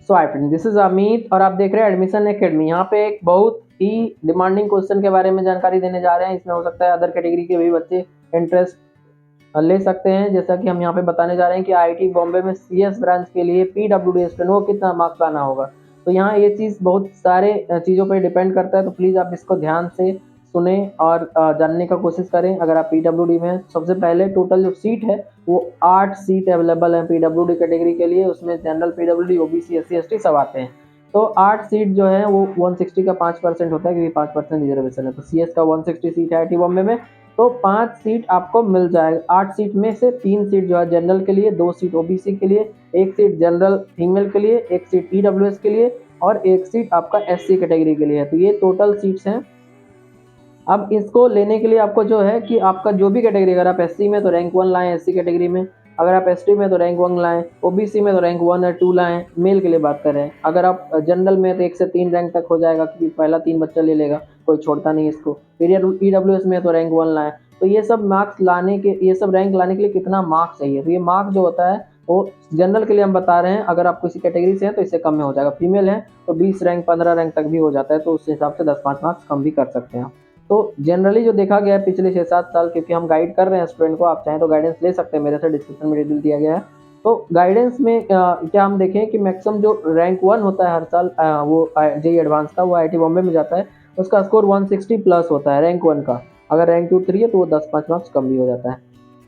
Swipe. This is Amit और आप देख रहे हैं एडमिशन एकेडमी। यहाँ पे एक बहुत ही डिमांडिंग क्वेश्चन के बारे में जानकारी देने जा रहे हैं। इसमें हो सकता है अदर कैटेगरी के भी बच्चे इंटरेस्ट ले सकते हैं। जैसा कि हम यहाँ पे बताने जा रहे हैं कि आईआईटी बॉम्बे में सीएस ब्रांच के लिए पीडब्ल्यूडी स्टूडेंट को कितना मार्क्स लाना होगा। तो यहाँ ये चीज़ बहुत सारे चीज़ों पर डिपेंड करता है, तो प्लीज़ आप इसको ध्यान से सुने और जानने का कोशिश करें। अगर आप पीडब्ल्यूडी में हैं, सबसे पहले टोटल जो सीट है वो 8 सीट अवेलेबल है पीडब्ल्यूडी कैटेगरी के लिए। उसमें general, PWD, OBC, SC, ST सब आते हैं। तो 8 सीट जो है वो 160 का 5% होता है, क्योंकि 5% रिजर्वेशन है। तो सीएस का 160 सीट है आईआईटी बॉम्बे में, तो 5 सीट आपको मिल जाएगा। 8 सीट में से 3 सीट जो है जनरल के लिए, 2 सीट ओबीसी के लिए, 1 सीट जनरल फीमेल के लिए, 1 सीट ईडब्ल्यूएस के लिए और 1 सीट आपका एससी कैटेगरी के लिए है। तो ये टोटल सीट्स हैं। अब इसको लेने के लिए आपको जो है कि आपका जो भी कैटेगरी, अगर आप एससी में तो रैंक 1 लाएँ, एससी कैटेगरी में अगर आप एसटी में तो रैंक 1 लाएँ, ओबीसी में तो रैंक 1 या 2 लाएँ, मेल के लिए बात कर रहे हैं। अगर आप जनरल में तो 1 से 3 रैंक तक हो जाएगा, क्योंकि पहला 3 बच्चा ले लेगा, कोई छोड़ता नहीं इसको। फिर ईडब्ल्यूएस में तो रैंक 1 लाएँ। तो ये सब रैंक लाने के लिए कितना मार्क्स चाहिए, तो ये मार्क्स जो होता है वो जनरल के लिए हम बता रहे हैं। अगर आप किसी कैटेगरी से हैं तो इससे कम में हो जाएगा। फीमेल है तो 20 रैंक 15 रैंक तक भी हो जाता है, तो उस हिसाब से 10-5 मार्क्स कम भी कर सकते हैं। तो जनरली जो देखा गया है पिछले 6-7 साल, क्योंकि हम गाइड कर रहे हैं स्टूडेंट को, आप चाहें तो गाइडेंस ले सकते हैं मेरे से, डिस्क्रिप्शन में डिटेल दिया गया है। तो गाइडेंस में क्या हम देखें कि मैक्सिमम जो रैंक 1 होता है हर साल, वो जेईई एडवांस का, वो आईआईटी बॉम्बे में जाता है। उसका स्कोर 160 प्लस होता है रैंक 1 का। अगर रैंक 2 3 है तो वो 10-5 मार्क्स कम भी हो जाता है।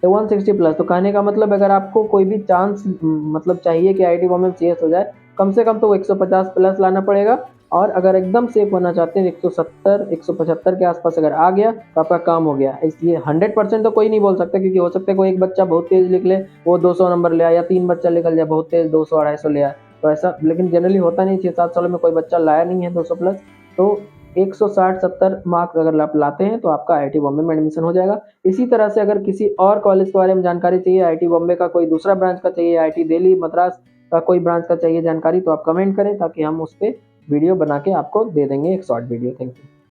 तो 160 प्लस, तो कहने का मतलब अगर आपको कोई भी चांस मतलब चाहिए कि आईआईटी बॉम्बे में सीएस हो जाए, कम से कम तो 150 प्लस लाना पड़ेगा। और अगर एकदम सेफ होना चाहते हैं 170 175 के आसपास अगर आ गया तो आपका काम हो गया। इसलिए 100% तो कोई नहीं बोल सकता, क्योंकि हो सकता है कोई एक बच्चा बहुत तेज लिख ले, वो 200 नंबर ले आया, या 3 बच्चा निकल जाए बहुत तेज 200 250 ले आया। तो ऐसा लेकिन जनरली होता नहीं। 6-7 सालों में कोई बच्चा लाया नहीं है 200 प्लस। तो 160-70 मार्क्स अगर आप लाते हैं तो आपका आईआईटी बॉम्बे में एडमिशन हो जाएगा। इसी तरह से अगर किसी और कॉलेज के बारे में जानकारी चाहिए, आईआईटी बॉम्बे का कोई दूसरा ब्रांच का चाहिए, आईआईटी दिल्ली, मद्रास का कोई ब्रांच का चाहिए जानकारी, तो आप कमेंट करें, ताकि हम उस पर वीडियो बना के आपको दे देंगे, एक शॉर्ट वीडियो। Thank you.